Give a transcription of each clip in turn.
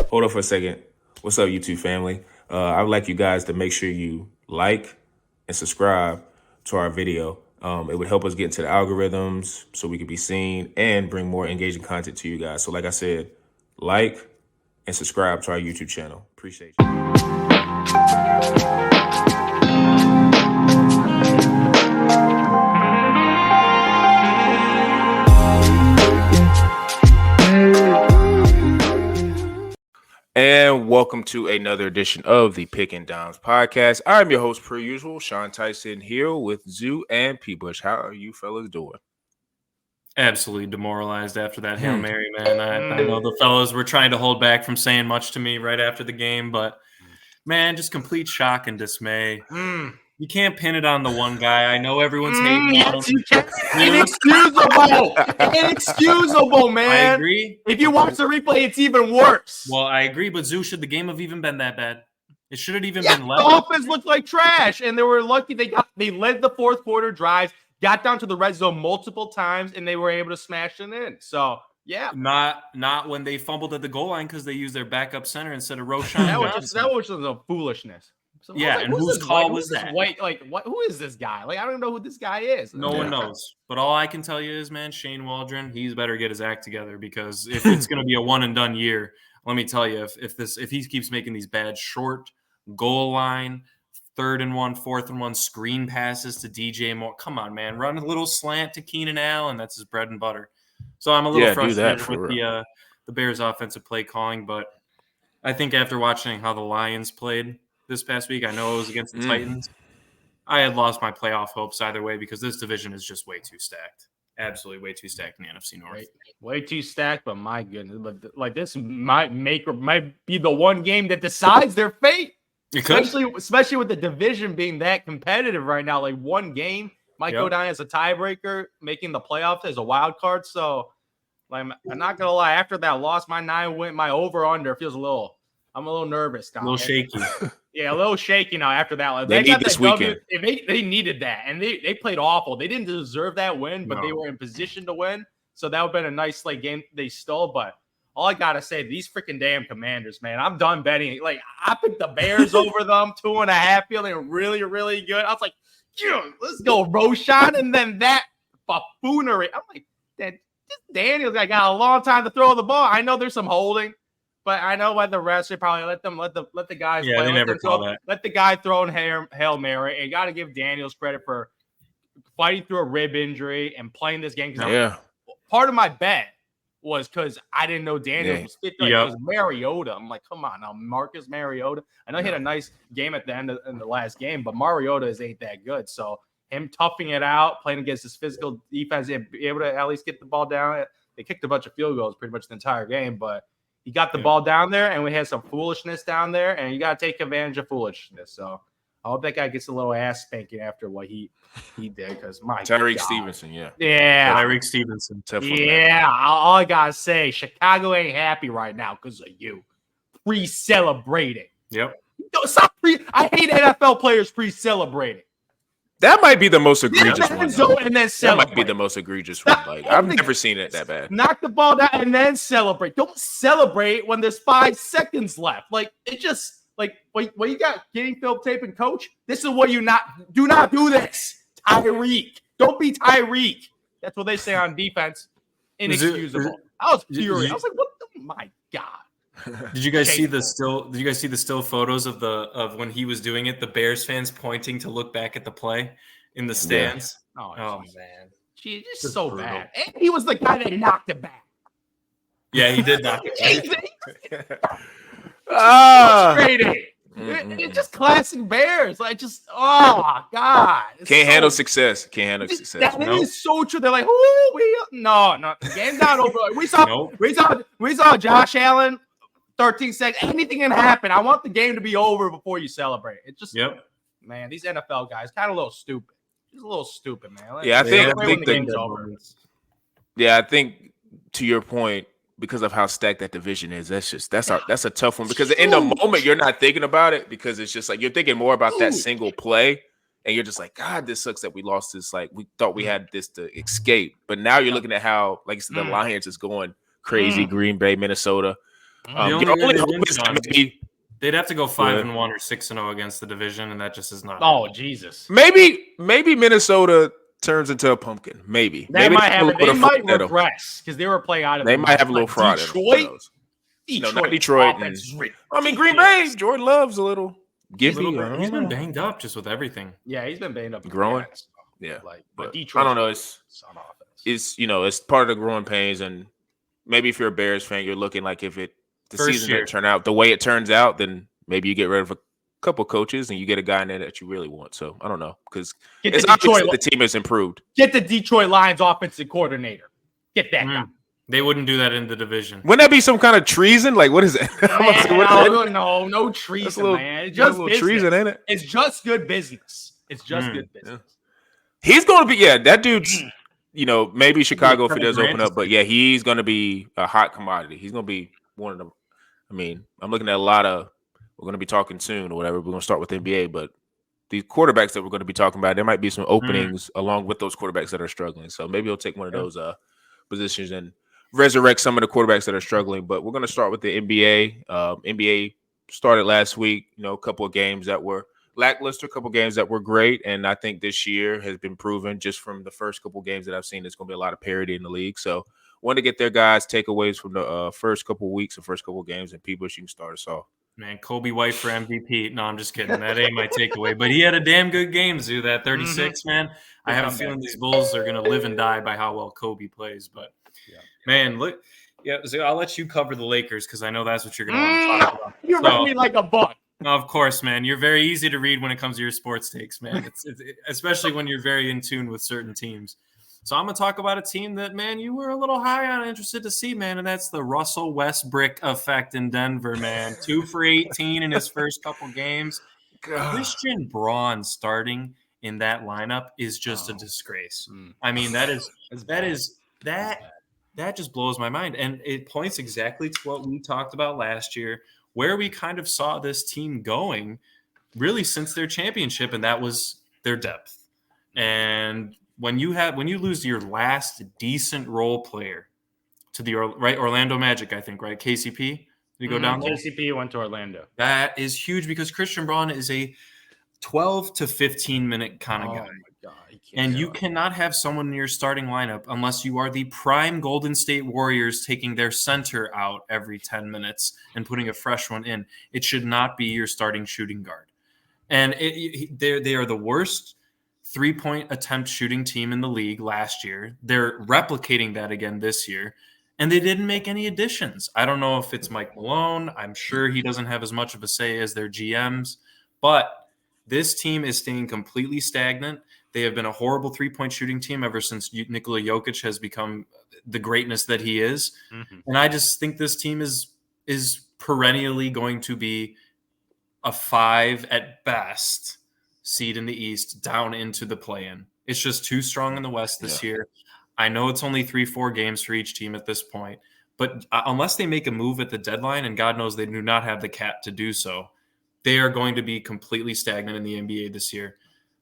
Hold on for a second. What's up, YouTube family? I would like you guys to make sure you like and subscribe to our video. It would help us get into the algorithms so we can be seen and bring more engaging content to you guys. So like I said, like and subscribe to our YouTube channel. Appreciate you. And welcome to another edition of the Pick and Downs podcast. I'm your host, per usual, Sean Tyson, here with Zhu and P. Bush. How are you fellas doing? Absolutely demoralized after that Hail Mary, man. I know the fellas were trying to hold back from saying much to me right after the game, but man, just complete shock and dismay. You can't pin it on the one guy. I know everyone's hating on him. Inexcusable, man. I agree. If you watch the replay, it's even worse. Well, I agree, but Zoo, should the game have even been that bad? It should have even Yeah, been the less. offense looked like trash, and they were lucky they led the fourth quarter drives, got down to the red zone multiple times, and they were able to smash it in. So, yeah. Not when they fumbled at the goal line because they used their backup center instead of Roshan. That was just a foolishness. So Yeah, and whose call was that? Who is this guy? Like, I don't even know who this guy is. No one knows. But all I can tell you is, man, Shane Waldron, he's better get his act together, because if it's going to be a one and done year, let me tell you, if he keeps making these bad short goal line, 3rd and 1, 4th and 1 screen passes to DJ Moore, come on, man, run a little slant to Keenan Allen. That's his bread and butter. So I'm a little frustrated with the Bears' offensive play calling, but I think after watching how the Lions played this past week, I know it was against the Titans, I had lost my playoff hopes either way, because this division is just way too stacked. Absolutely way too stacked in the NFC North. Way too stacked, but my goodness, like this might be the one game that decides their fate. Especially with the division being that competitive right now. Like, one game might go down as a tiebreaker, making the playoffs as a wild card. So, like, I'm not gonna lie, after that loss, my over-under feels I'm a little nervous now. A little shaky. Yeah, a little shaky now after that. Like, they need this weekend. They needed that, and they played awful. They didn't deserve that win, but they were in position to win. So that would have been a nice game they stole. But all I gotta say, these freaking damn Commanders, man, I'm done betting. Like, I picked the Bears over them, 2.5, feeling really, really good. I was like, let's go, Roshan, and then that buffoonery. I'm like, this Daniels guy got a long time to throw the ball. I know there's some holding, but I know by the rest, they probably let the guys play. They never call that. Let the guy throw in Hail Mary. And you got to give Daniels credit for fighting through a rib injury and playing this game. Part of my bet was because I didn't know Daniels was fit. It was Mariota. I'm like, come on now, Marcus Mariota. I know he had a nice game at the end in the last game, but Mariota ain't that good. So him toughing it out, playing against his physical defense, be able to at least get the ball down. They kicked a bunch of field goals pretty much the entire game, but he got the ball down there, and we had some foolishness down there, and you got to take advantage of foolishness. So I hope that guy gets a little ass spanking after what he did, because my Tyreek Stevenson, Tyreek Stevenson. All I got to say, Chicago ain't happy right now because of you. Pre-celebrating. Yep. I hate NFL players pre-celebrating. That might be the most egregious one. And then celebrate. That might be the most egregious one. Like, I've never seen it that bad. Knock the ball down and then celebrate. Don't celebrate when there's 5 seconds left. Like, it just, like, when you got getting film tape and coach, this is what do not do this. Tyreek. Don't be Tyreek. That's what they say on defense. Inexcusable. I was furious. I was like, my God. Did you guys see the still photos of when he was doing it? The Bears fans pointing to look back at the play in the stands. Oh man, just so brutal. Bad. And he was the guy that knocked it back. Yeah, he did knock it back. Frustrating. It's just classic Bears. Like, just God. Can't handle success. That is so true. They're like, no. Game's not over. We saw Josh Allen. 13 seconds. Anything can happen. I want the game to be over before you celebrate. It's just, man, these NFL guys kind of a little stupid. Just a little stupid, man. I think the game's over. Yeah, I think to your point, because of how stacked that division is, that's a tough one, because in the moment you're not thinking about it, because it's just like you're thinking more about that single play, and you're just like, God, this sucks that we lost this. Like, we thought we had this to escape, but now you're looking at how, like you said, the Lions is going crazy. Green Bay, Minnesota. They'd have to go 5-1 or 6-0 against the division, and that just is not. Oh, Jesus. Maybe Minnesota turns into a pumpkin. Maybe they might regress because they were playing out of. They might have a little fraud. Detroit. No, not Detroit. I mean, Green Bay. Jordan Love's a little gimpy. He's been banged up just with everything. Yeah, he's been banged up. Growing. Yeah, but Detroit. I don't know. It's part of the growing pains, and maybe if you're a Bears fan, you're looking like if the season didn't turn out the way it turns out, then maybe you get rid of a couple coaches and you get a guy in there that you really want. So I don't know because it's obvious that the team has improved. Get the Detroit Lions offensive coordinator. Get that guy. They wouldn't do that in the division. Wouldn't that be some kind of treason? Like, what is it? No treason, man. It's just business. Treason, ain't it? It's just good business. It's just good business. Yeah. He's going to be, that dude's, maybe Chicago if he does open up, but he's going to be a hot commodity. He's going to be one of them. I mean, I'm looking at we're going to be talking soon or whatever. We're going to start with the NBA, but the quarterbacks that we're going to be talking about, there might be some openings along with those quarterbacks that are struggling. So maybe he'll take one of those positions and resurrect some of the quarterbacks that are struggling. But we're going to start with the NBA. NBA started last week, a couple of games that were lackluster, a couple of games that were great. And I think this year has been proven just from the first couple of games that I've seen, there's going to be a lot of parity in the league. So want to get their guys' takeaways from the first couple of weeks and first couple of games. And people, you can start us off. Man, Kobe White for MVP. No, I'm just kidding. That ain't my takeaway. But he had a damn good game, Zoo, that 36, man. I have a feeling these Bulls are going to live and die by how well Kobe plays. But, man, look. Yeah, Zoo, I'll let you cover the Lakers because I know that's what you're going to want to talk about. You read me like a book. Of course, man. You're very easy to read when it comes to your sports takes, man. It's especially when you're very in tune with certain teams. So I'm going to talk about a team that, man, you were a little high on, interested to see, man, and that's the Russell Westbrook effect in Denver, man. 2 for 18 in his first couple games. Christian Braun starting in that lineup is just a disgrace. I mean, that just blows my mind. And it points exactly to what we talked about last year, where we kind of saw this team going really since their championship, and that was their depth. And when you lose your last decent role player to the Orlando Magic, I think, right? KCP, did you go down there? KCP went to Orlando. That is huge because Christian Braun is a 12 to 15 minute kind of guy. My God, and you cannot have someone in your starting lineup unless you are the prime Golden State Warriors taking their center out every 10 minutes and putting a fresh one in. It should not be your starting shooting guard. And they are the worst three-point attempt shooting team in the league last year. They're replicating that again this year, and they didn't make any additions. I don't know if it's Mike Malone. I'm sure he doesn't have as much of a say as their GMs, but this team is staying completely stagnant. They have been a horrible three-point shooting team ever since Nikola Jokic has become the greatness that he is. And I just think this team is perennially going to be a 5 at best seed in the East down into the play-in. It's just too strong in the West this year. I know it's only 3-4 games for each team at this point, but unless they make a move at the deadline, and God knows they do not have the cap to do so, they are going to be completely stagnant in the NBA this year.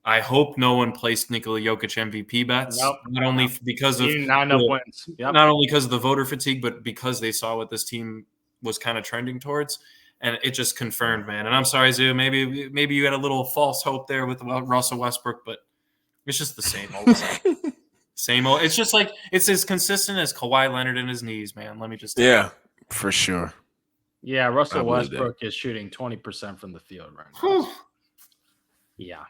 I hope no one placed Nikola Jokic MVP bets, not only because of not only because of the voter fatigue, but because they saw what this team was kind of trending towards. And it just confirmed, man. And I'm sorry, Zoo. Maybe you had a little false hope there with Russell Westbrook, but it's just the same old. Same old. It's just like it's as consistent as Kawhi Leonard in his knees, man. Let me just for sure. Yeah, Russell Westbrook is shooting 20% from the field right now. Yeah.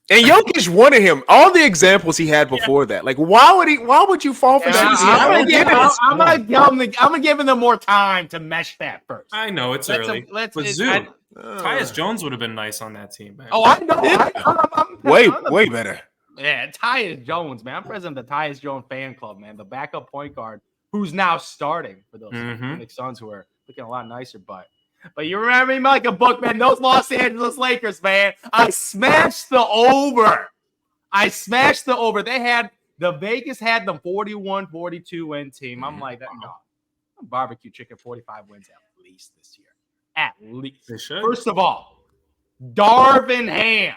And Jokic wanted him. All the examples he had before that. Like, why would you fall for that? I'm gonna give him more time to mesh that first. I know it's early. But Zoo, Tyus Jones would have been nice on that team, man. Oh, I know. I'm way better. Yeah, Tyus Jones, man. I'm president of the Tyus Jones fan club, man. The backup point guard who's now starting for those Phoenix Suns who are looking a lot nicer, But you remember me like a book, man. Those Los Angeles Lakers, man. I smashed the over. Vegas had them 41-42 win team. I'm like, no. Barbecue chicken 45 wins at least this year. At least. They should. First of all, Darvin Ham.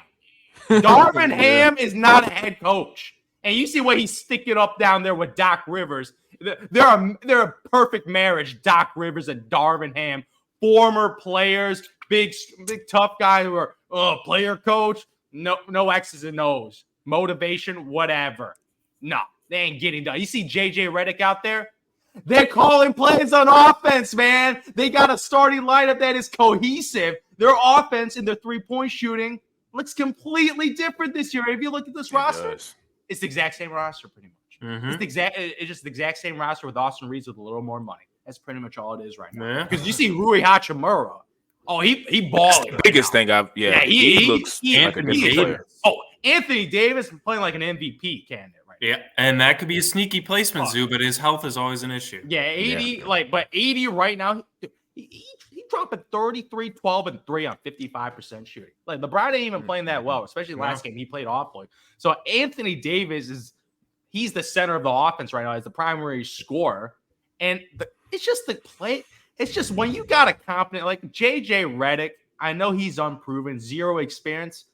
Darvin Ham is not a head coach. And you see what he's sticking up down there with Doc Rivers. They're a perfect marriage, Doc Rivers and Darvin Ham, former players, big tough guy who are player coach, no X's and O's, motivation, whatever. No, they ain't getting done. You see JJ Redick out there? They're calling plays on offense, man. They got a starting lineup that is cohesive. Their offense and their three-point shooting looks completely different this year. If you look at this roster, it's the exact same roster pretty much. Mm-hmm. It's just the exact same roster with Austin Reeves with a little more money. That's pretty much all it is right now. Because you see Rui Hachimura. Oh, he balling. The biggest thing he looks like a different player. Oh, Anthony Davis playing like an MVP candidate. Yeah, and that could be a sneaky placement, Zoo, but his health is always an issue. Yeah, 80, but 80 right now, he dropped a 33, 12, and 3 on 55% shooting. Like, LeBron ain't even playing that well, especially last game. He played awfully. So, Anthony Davis he's the center of the offense right now as the primary scorer. And it's just the play. It's just when you got a competent, like JJ Redick, I know he's unproven, zero experience.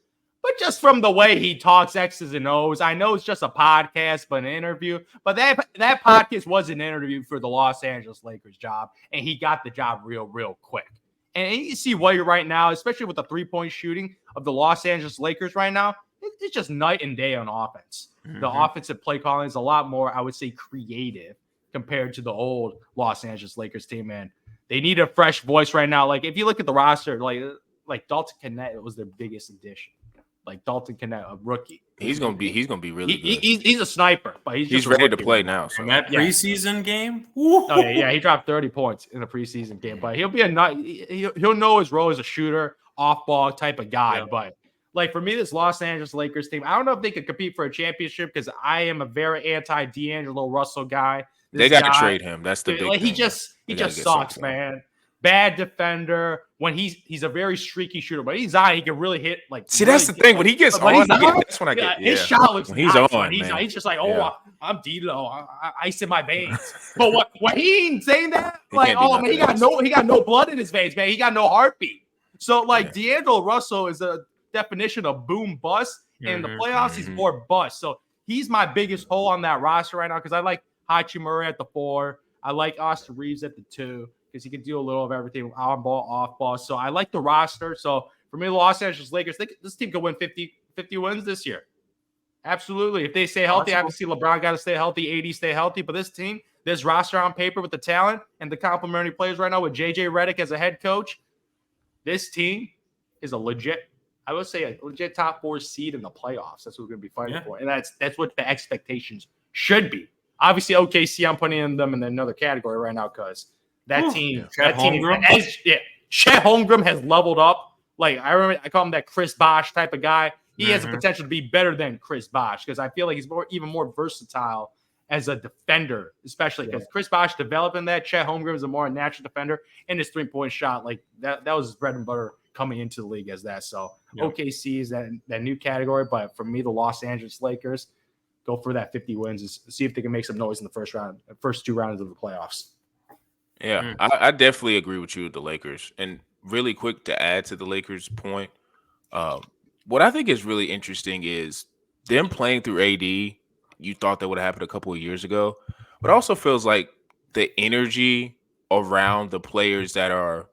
But just from the way he talks X's and O's, I know it's just a podcast, but an interview. But that podcast was an interview for the Los Angeles Lakers job, and he got the job real quick. And you see why you're right now, especially with the three-point shooting of the Los Angeles Lakers right now, it's just night and day on offense. Mm-hmm. The offensive play calling is a lot more, I would say, creative compared to the old Los Angeles Lakers team, man. They need a fresh voice right now. Like, if you look at the roster, like Dalton Kennett was their biggest addition. Like Dalton Kennett, a rookie. He's gonna be really good. He's a sniper, but he's ready to play now. So. In that preseason game, he dropped 30 points in the preseason game. But he'll be he'll know his role as a shooter, off ball type of guy. Yeah. But like for me, this Los Angeles Lakers team, I don't know if they could compete for a championship because I am a very anti D'Angelo Russell guy. They got to trade him. That's the big thing. He just sucks, man. Bad defender. When he's a very streaky shooter, but he's on, he can really hit. Like, see, that's the thing. When he gets on, that's when I get. His shot looks. When he's nice, on, he's just like, I'm D-Lo. Ice in my veins. But what he ain't saying that, like, man, he got no blood in his veins, man. He got no heartbeat. So like, D'Angelo Russell is a definition of boom bust. In the playoffs, he's more bust. So he's my biggest hole on that roster right now because I like Hachimura at the 4. I like Austin Reeves at the 2. Because he can do a little of everything, on ball, off ball. So I like the roster. So for me, the Los Angeles Lakers, this team could win 50 wins this year. Absolutely. If they stay healthy, obviously LeBron got to stay healthy, AD stay healthy. But this team, this roster on paper with the talent and the complementary players right now with JJ Redick as a head coach, this team is a legit, I would say, a legit top 4 seed in the playoffs. That's what we're going to be fighting for. And that's what the expectations should be. Obviously, OKC, I'm putting them in another category right now because Chet Holmgren has leveled up. Like I remember, I call him that Chris Bosh type of guy. He has the potential to be better than Chris Bosh because I feel like he's even more versatile as a defender, especially because Chris Bosh developing that. Chet Holmgren is a more natural defender, and his 3-point shot, like that was his bread and butter coming into the league as that. So OKC is that new category, but for me, the Los Angeles Lakers go for that 50 wins and see if they can make some noise in the first 2 rounds of the playoffs. Yeah, I definitely agree with you with the Lakers. And really quick to add to the Lakers' point, what I think is really interesting is them playing through AD. You thought that would have happened a couple of years ago, but it also feels like the energy around the players that are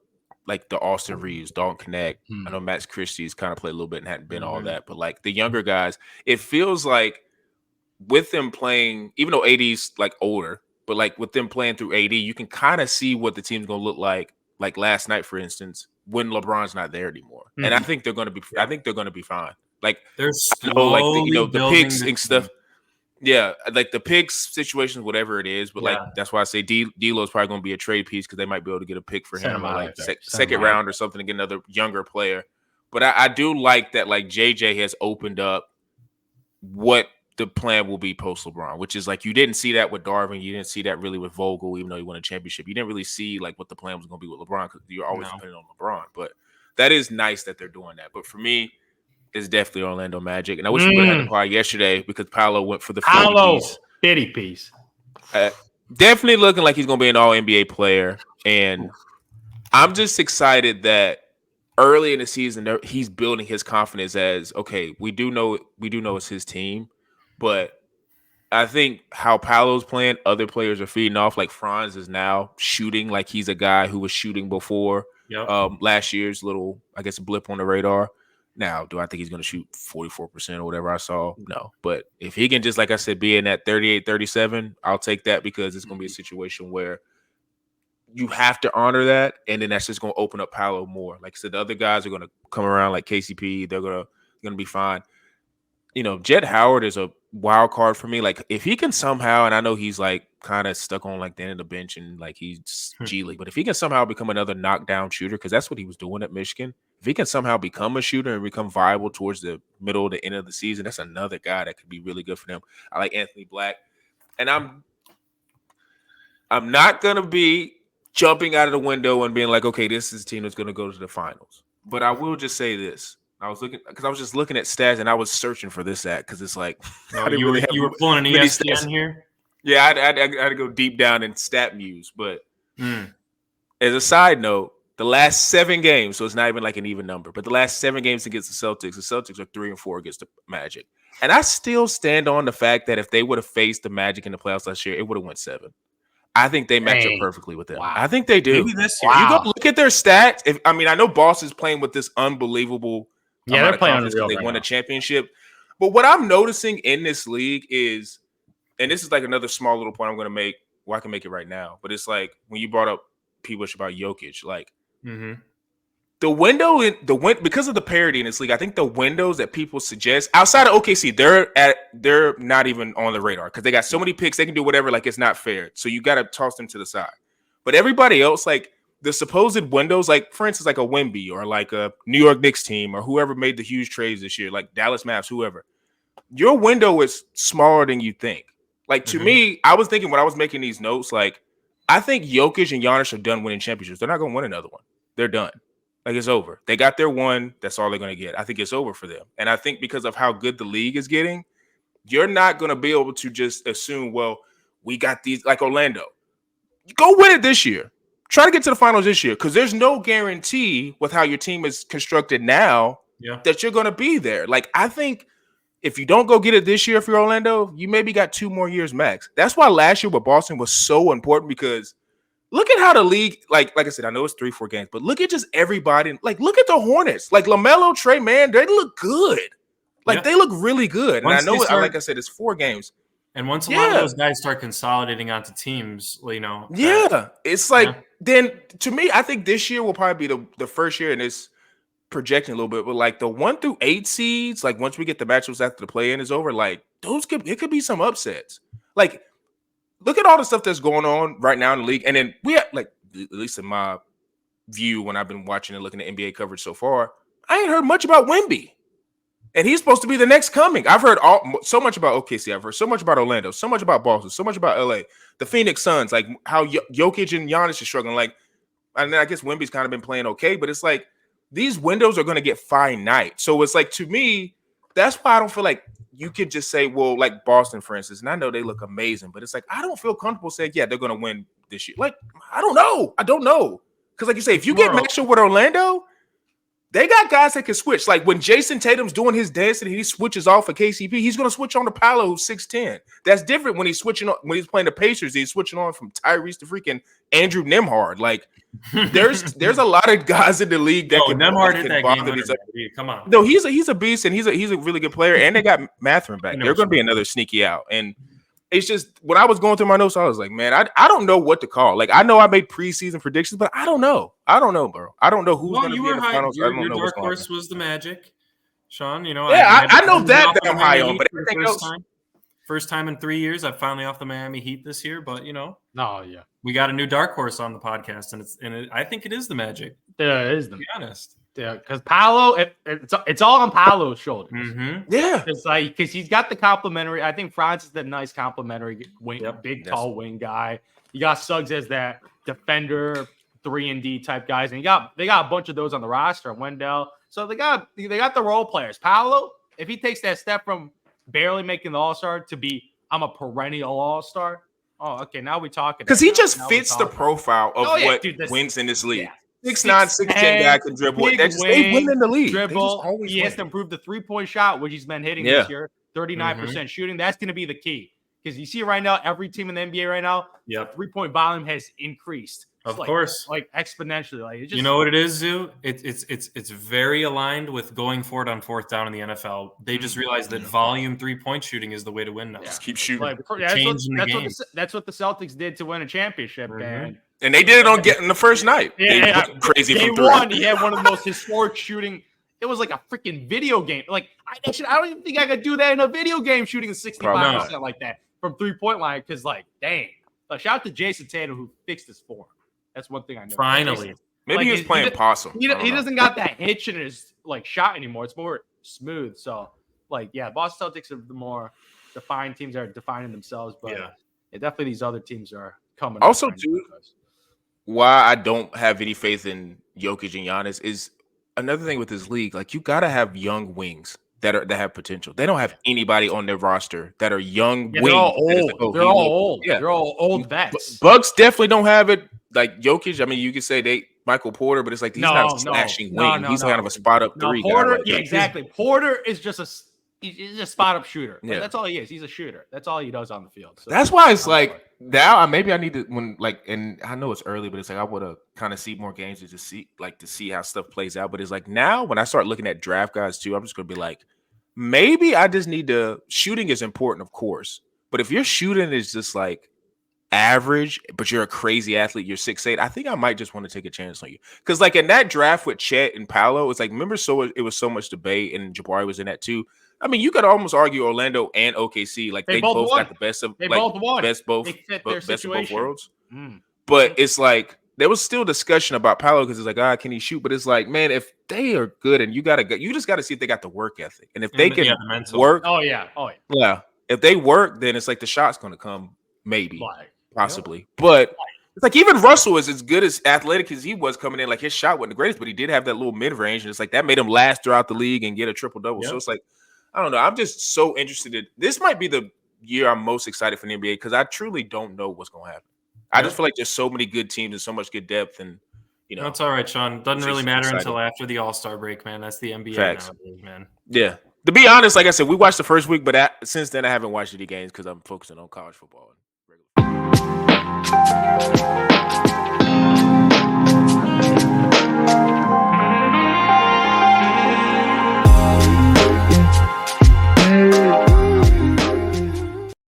like the Austin Reeves, Dalton Kennett. I know Max Christie's kind of played a little bit and hadn't been all that, but like the younger guys, it feels like with them playing, even though AD's like older, but like with them playing through AD, you can kind of see what the team's going to look like last night, for instance, when LeBron's not there anymore. And I think they're going to be. I think they're going to be fine. Like they're slowly the pigs and stuff. Yeah, like the pigs situation, whatever it is. But like that's why I say D'Lo's probably going to be a trade piece because they might be able to get a pick for him, or like second round or something to get another younger player. But I do like that. Like JJ has opened up what the plan will be post LeBron, which is like you didn't see that with Darvin, you didn't see that really with Vogel, even though he won a championship. You didn't really see like what the plan was going to be with LeBron because you're always depending on LeBron. But that is nice that they're doing that. But for me, it's definitely Orlando Magic, and I wish we would have had the pod yesterday because Paolo went for the 50 piece. Definitely looking like he's going to be an All NBA player, and I'm just excited that early in the season he's building his confidence as okay. We do know it's his team. But I think how Paolo's playing, other players are feeding off. Like Franz is now shooting like he's a guy who was shooting before last year's little, I guess, blip on the radar. Now, do I think he's going to shoot 44% or whatever I saw? No. But if he can just, like I said, be in that 38, 37, I'll take that because it's going to be a situation where you have to honor that. And then that's just going to open up Paolo more. Like I said, the other guys are going to come around like KCP. They're going to be fine. You know, Jett Howard is a wild card for me. Like, if he can somehow, and I know he's like kind of stuck on like the end of the bench and like he's G League, but if he can somehow become another knockdown shooter, because that's what he was doing at Michigan, if he can somehow become a shooter and become viable towards the middle to end of the season, that's another guy that could be really good for them. I like Anthony Black, and I'm not gonna be jumping out of the window and being like, okay, this is a team that's gonna go to the finals. But I will just say this. I was just looking at stats and I was searching for this at because it's like you were pulling an ESPN stats here. Yeah, I had to go deep down in stat muse. But as a side note, the last 7 games, so it's not even like an even number, but the last 7 games against the Celtics are 3-4 against the Magic, and I still stand on the fact that if they would have faced the Magic in the playoffs last year, it would have went 7. I think they match up perfectly with them. Wow. I think they do. Maybe this year. You go look at their stats. I know Boston's playing with this unbelievable. Yeah, they're playing because they won a championship. But what I'm noticing in this league is, and this is like another small little point I'm going to make. Well, I can make it right now. But it's like when you brought up P. Bush about Jokic, like the window because of the parity in this league. I think the windows that people suggest outside of OKC, they're not even on the radar because they got so many picks. They can do whatever. Like, it's not fair. So you got to toss them to the side. But everybody else, like, the supposed windows, like, for instance, like a Wemby or like a New York Knicks team or whoever made the huge trades this year, like Dallas Mavs, whoever, your window is smaller than you think. Like, to me, I was thinking when I was making these notes, like, I think Jokic and Giannis are done winning championships. They're not going to win another one. They're done. Like, it's over. They got their one. That's all they're going to get. I think it's over for them. And I think because of how good the league is getting, you're not going to be able to just assume, well, we got these, like Orlando. Go win it this year. Try to get to the finals this year because there's no guarantee with how your team is constructed now that you're going to be there. Like, I think if you don't go get it this year for Orlando, you maybe got 2 more years max. That's why last year with Boston was so important because look at how the league, like I said, I know it's 3-4 games, but look at just everybody. Like, look at the Hornets. Like, LaMelo, Trey Mann, they look good. Like, they look really good. And I know, like I said, it's 4 games. And once a lot of those guys start consolidating onto teams, you know. It's like, then to me, I think this year will probably be the first year, and it's projecting a little bit, but like the 1 through 8 seeds, like once we get the matchups after the play-in is over, like it could be some upsets. Like, look at all the stuff that's going on right now in the league. And then we have, like, at least in my view, when I've been watching and looking at NBA coverage so far, I ain't heard much about Wemby. And he's supposed to be the next coming. I've heard so much about OKC. I've heard so much about Orlando, so much about Boston, so much about LA, the Phoenix Suns, like how Jokic and Giannis are struggling. Like, and I guess Wemby's kind of been playing okay, but it's like these windows are going to get finite. So it's like, to me, that's why I don't feel like you could just say, well, like Boston, for instance, and I know they look amazing, but it's like, I don't feel comfortable saying, yeah, they're going to win this year. Like, I don't know. Because like you say, if you get matched up with Orlando, they got guys that can switch. Like when Jason Tatum's doing his dance and he switches off of KCP, he's going to switch on to Paolo, who's 6'10". That's different when he's switching on, when he's playing the Pacers. He's switching on from Tyrese to freaking Andrew Nembhard. Like there's a lot of guys in the league that can Nembhard hit that game. Come on, no, he's a beast and he's a really good player. And they got Mathurin back. They're going to be another sneaky out. And it's just when I was going through my notes, I was like, man, I don't know what to call. Like, I know I made preseason predictions, but I don't know. Bro. I don't know who's going to be in the finals. Your dark horse was the Magic, Sean. You know, yeah, I know that I'm high on, but everything else. First time in 3 years, I'm finally off the Miami Heat this year. But you know, we got a new dark horse on the podcast, and I think it is the Magic. Yeah, it is. To be honest. Yeah, because Paolo, it's all on Paolo's shoulders. Mm-hmm. Yeah, it's like because he's got the complimentary. I think Franz is the nice complimentary wing, big tall wing guy. You got Suggs as that defender, 3-and-D type guys, and they got a bunch of those on the roster. Wendell, so they got the role players. Paolo, if he takes that step from barely making the All-Star to be I'm a perennial All-Star. Oh, okay, now we're talking because he just fits the profile of what wins in this league. 6'9", 6'10" guy can dribble. They win in the league. He has to improve the 3-point shot, which he's been hitting this year. 39% shooting. That's going to be the key. because you see right now, every team in the NBA right now, Yep. 3-point volume has increased. Of course, like exponentially. Like, you know what it is, Zoo? It's very aligned with going for it on fourth down in the NFL. They just realized that volume 3-point shooting is the way to win now. Just keep shooting. Like, that's what the Celtics did to win a championship, and they did it on the first night. Yeah, they crazy Game from 3. 1, he had one of the most historic shooting. It was like a freaking video game. Like I don't even think I could do that in a video game, shooting 65% like that from 3-point line. Because like, dang, shout out to Jason Tatum who fixed his form. That's one thing I know. Finally, maybe he was playing possum. He doesn't got that hitch in his like shot anymore. It's more smooth. So like, yeah, Boston Celtics are the more defined teams that are defining themselves. But definitely these other teams are coming. Also, too, why I don't have any faith in Jokic and Giannis is another thing with this league. Like, you gotta have young wings that have potential. They don't have anybody on their roster that are young wings. They're all old. They're all old. Yeah. They're all old vets. Bucks definitely don't have it. Like Jokic, I mean, you could say Michael Porter, but it's like he's not a slashing wing. He's kind of a spot up 3 Porter, guy. Exactly. Porter is just he's a spot up shooter. Yeah. That's all he is. He's a shooter. That's all he does on the field. So that's why it's like now maybe I need to and I know it's early, but it's like I would have kind of see more games to see how stuff plays out. But it's like now when I start looking at draft guys too, I'm just gonna be like, maybe I just need to. Shooting is important, of course, but if your shooting is just like average, but you're a crazy athlete, you're 6'8", I think I might just want to take a chance on you. Because like in that draft with Chet and Paolo, it's like, remember, it was so much debate, and Jabari was in that too. I mean, you could almost argue Orlando and OKC, like they both got the best of best of both worlds. But it's like there was still discussion about Paolo because it's like, can he shoot? But it's like, man, if they are good, and you just gotta see if they got the work ethic, and if they can work, if they work, then it's like the shot's gonna come, maybe. Possibly, but it's like even Russell is as good as athletic as he was coming in. Like his shot wasn't the greatest, but he did have that little mid range, and it's like that made him last throughout the league and get a triple double. So it's like, I don't know. I'm just so interested in this. Might be the year I'm most excited for the NBA because I truly don't know what's going to happen. I just feel like there's so many good teams and so much good depth, and that's all right, Sean. Doesn't really matter until after the All-Star break, man. That's the NBA nowadays, man. Yeah. To be honest, like I said, we watched the first week, but since then I haven't watched any games because I'm focusing on college football.